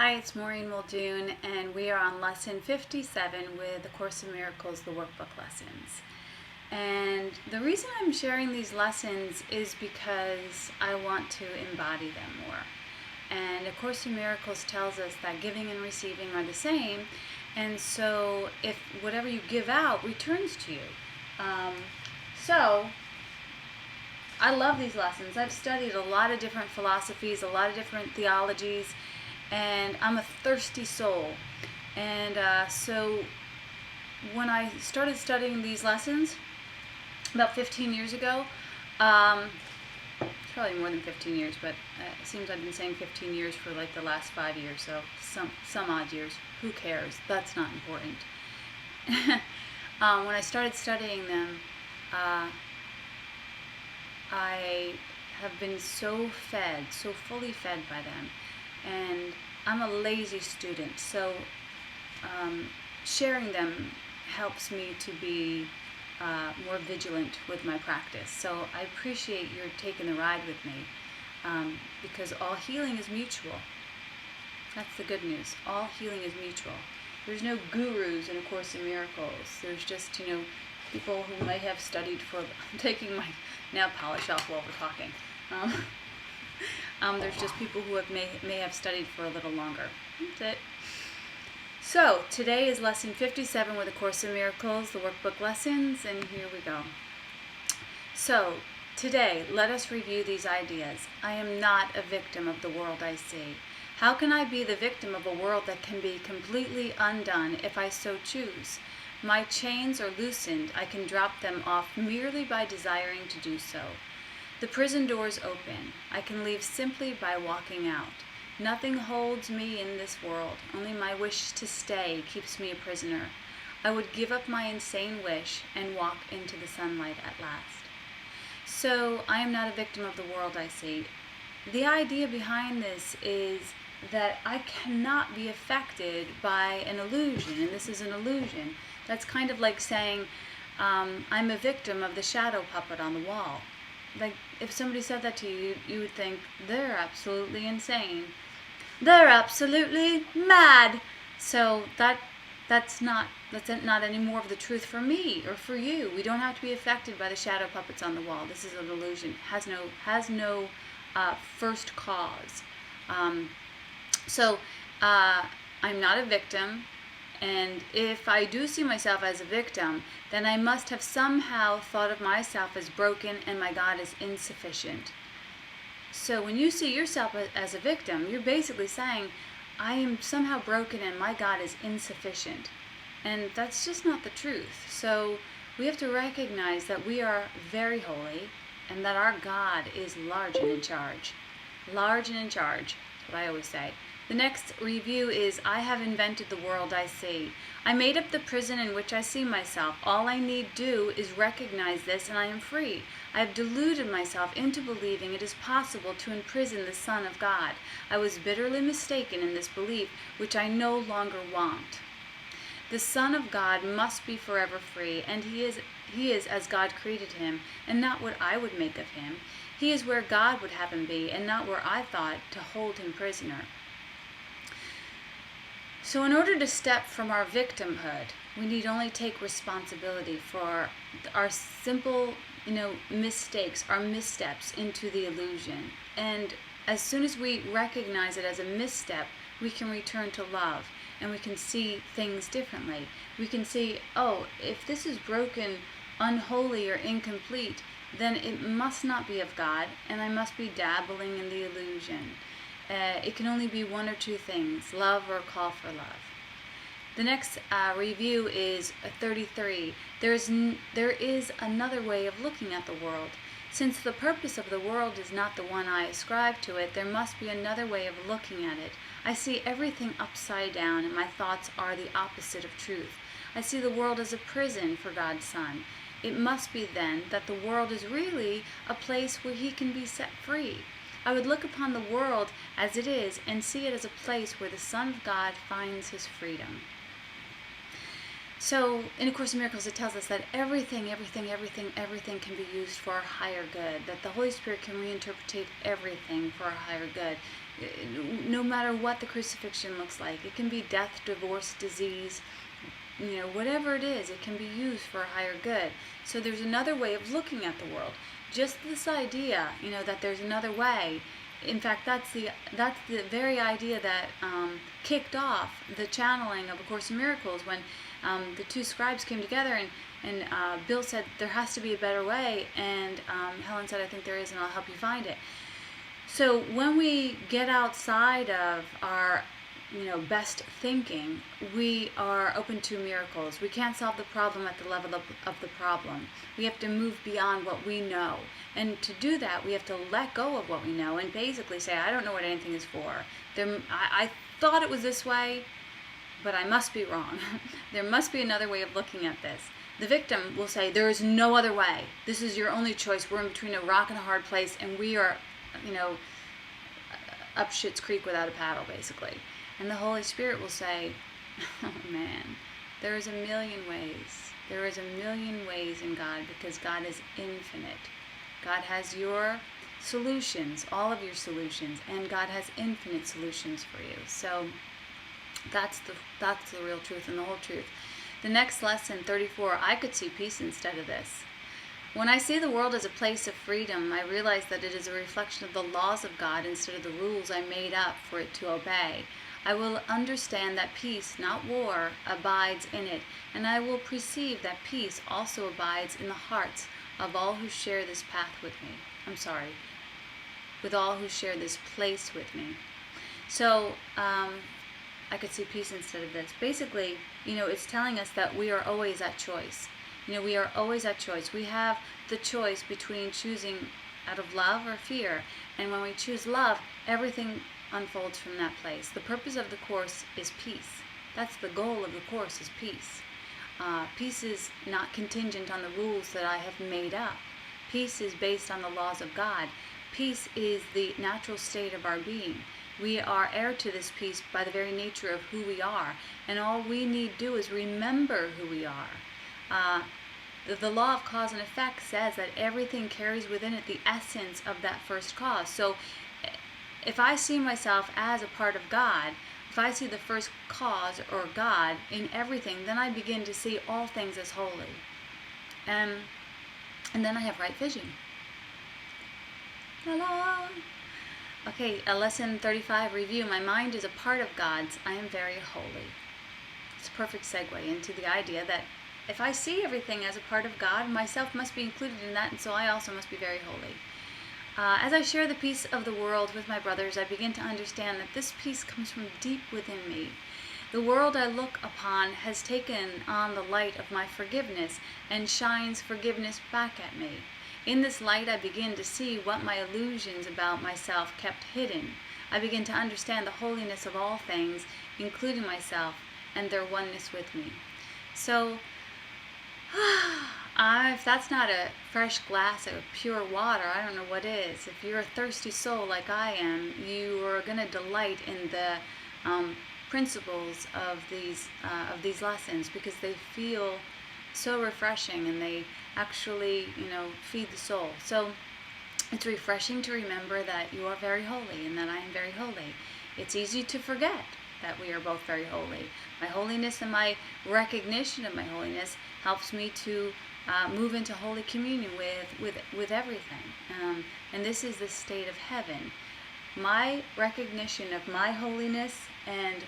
Hi, it's Maureen Muldoon, and we are on lesson 57 with A Course in Miracles, the workbook lessons. And the reason I'm sharing these lessons is because I want to embody them more. And A Course in Miracles tells us that giving and receiving are the same, and so if whatever you give out returns to you. So I love these lessons. I've studied a lot of different philosophies, a lot of different theologies, and I'm a thirsty soul. And so when I started studying these lessons about 15 years ago, probably more than 15 years, but it seems I've been saying 15 years for like the last 5 years, so some odd years. Who cares? That's not important. When I started studying them, I have been so fully fed by them. And I'm a lazy student, so sharing them helps me to be more vigilant with my practice. So I appreciate your taking the ride with me, because all healing is mutual. That's the good news. All healing is mutual. There's no gurus in A Course in Miracles. There's just, people who may have studied for, I'm taking my nail polish off while we're talking. There's just people who may have studied for a little longer. That's it. So, today is lesson 57 with A Course in Miracles, the workbook lessons, and here we go. So, today, let us review these ideas. I am not a victim of the world I see. How can I be the victim of a world that can be completely undone if I so choose? My chains are loosened. I can drop them off merely by desiring to do so. The prison doors open. I can leave simply by walking out. Nothing holds me in this world. Only my wish to stay keeps me a prisoner. I would give up my insane wish and walk into the sunlight at last. So, I am not a victim of the world I see. The idea behind this is that I cannot be affected by an illusion, and this is an illusion. That's kind of like saying, I'm a victim of the shadow puppet on the wall. Like, if somebody said that to you, you would think, they're absolutely insane. They're absolutely mad. So that's not any more of the truth for me or for you. We don't have to be affected by the shadow puppets on the wall. This is an illusion. Has no first cause. So I'm not a victim. And if I do see myself as a victim, then I must have somehow thought of myself as broken and my God as insufficient. So when you see yourself as a victim, you're basically saying, I am somehow broken and my God is insufficient. And that's just not the truth. So we have to recognize that we are very holy and that our God is large and in charge. Large and in charge, that's what I always say. The next review is, I have invented the world I see. I made up the prison in which I see myself. All I need do is recognize this and I am free. I have deluded myself into believing it is possible to imprison the Son of God. I was bitterly mistaken in this belief, which I no longer want. The Son of God must be forever free, and he is as God created him, and not what I would make of him. He is where God would have him be, and not where I thought to hold him prisoner. So in order to step from our victimhood, we need only take responsibility for our simple, mistakes, our missteps into the illusion. And as soon as we recognize it as a misstep, we can return to love and we can see things differently. We can see, oh, if this is broken, unholy, or incomplete, then it must not be of God, and I must be dabbling in the illusion. It can only be one or two things, love or call for love. The next review is 33. There is another way of looking at the world. Since the purpose of the world is not the one I ascribe to it, there must be another way of looking at it. I see everything upside down, and my thoughts are the opposite of truth. I see the world as a prison for God's Son. It must be then that the world is really a place where he can be set free. I would look upon the world as it is and see it as a place where the Son of God finds his freedom. So in A Course in Miracles, it tells us that everything can be used for our higher good, that the Holy Spirit can reinterpret everything for our higher good. No matter what the crucifixion looks like, it can be death, divorce, disease, whatever it is, it can be used for a higher good. So there's another way of looking at the world. Just this idea, that there's another way. In fact, that's the very idea that kicked off the channeling of A Course in Miracles when the two scribes came together and Bill said there has to be a better way, and Helen said, I think there is, and I'll help you find it. So when we get outside of our best thinking, we are open to miracles. We can't solve the problem at the level of the problem. We have to move beyond what we know. And to do that, we have to let go of what we know and basically say, I don't know what anything is for. I thought it was this way, but I must be wrong. There must be another way of looking at this. The victim will say, there is no other way. This is your only choice. We're in between a rock and a hard place, and we are, up Schitt's Creek without a paddle, basically. And the Holy Spirit will say, oh man, there is a million ways. There is a million ways in God, because God is infinite. God has your solutions, all of your solutions, and God has infinite solutions for you. So that's the real truth and the whole truth. The next lesson, 34, I could see peace instead of this. When I see the world as a place of freedom, I realize that it is a reflection of the laws of God instead of the rules I made up for it to obey. I will understand that peace, not war, abides in it, and I will perceive that peace also abides in the hearts of all who share this path with me. With all who share this place with me. So, I could see peace instead of this. Basically, it's telling us that we are always at choice. We are always at choice. We have the choice between choosing out of love or fear. And when we choose love, everything unfolds from that place. The purpose of the Course is peace. That's the goal of the Course, is peace. Peace is not contingent on the rules that I have made up. Peace is based on the laws of God. Peace is the natural state of our being. We are heir to this peace by the very nature of who we are. And all we need to do is remember who we are. The law of cause and effect says that everything carries within it the essence of that first cause. So if I see myself as a part of God, if I see the first cause or God in everything, then I begin to see all things as holy. And then I have right vision. La-la. Okay, lesson 35, review. My mind is a part of God's. I am very holy. It's a perfect segue into the idea that if I see everything as a part of God, myself must be included in that, and so I also must be very holy. As I share the peace of the world with my brothers, I begin to understand that this peace comes from deep within me. The world I look upon has taken on the light of my forgiveness and shines forgiveness back at me. In this light, I begin to see what my illusions about myself kept hidden. I begin to understand the holiness of all things, including myself, and their oneness with me. So, if that's not a fresh glass of pure water, I don't know what is. If you're a thirsty soul like I am, you are going to delight in the principles of these lessons, because they feel so refreshing and they actually, feed the soul. So it's refreshing to remember that you are very holy and that I am very holy. It's easy to forget that we are both very holy. My holiness and my recognition of my holiness helps me to move into holy communion with everything. And this is the state of heaven. My recognition of my holiness and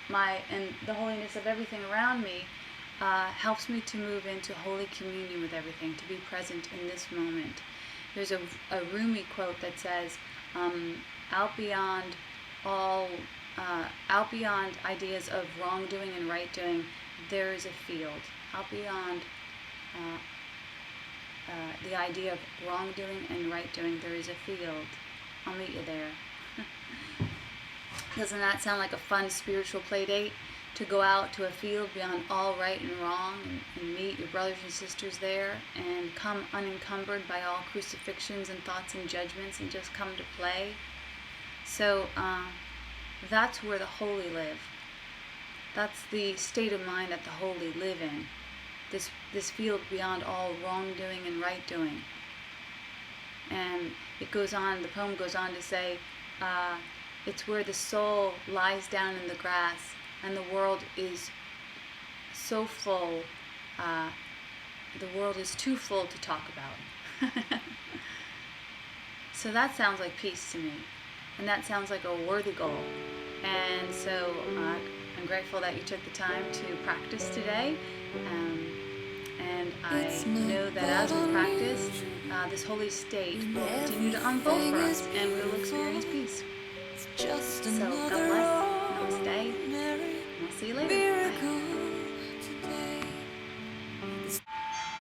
the holiness of everything around me helps me to move into holy communion with everything, to be present in this moment. There's a Rumi quote that says, out beyond ideas of wrongdoing and right doing, there is a field. Out beyond the idea of wrongdoing and right doing, there is a field. I'll meet you there. Doesn't that sound like a fun spiritual play date? To go out to a field beyond all right and wrong and meet your brothers and sisters there and come unencumbered by all crucifixions and thoughts and judgments and just come to play. So that's where the holy live. That's the state of mind that the holy live in. This field beyond all wrongdoing and right doing. And it goes on, the poem goes on to say, it's where the soul lies down in the grass and the world is so full, the world is too full to talk about. So that sounds like peace to me, and that sounds like a worthy goal. And so I'm grateful that you took the time to practice today, and I know that as we practice, this holy state will continue to unfold for us, and we will experience peace. So God bless, namaste, and I'll see you later.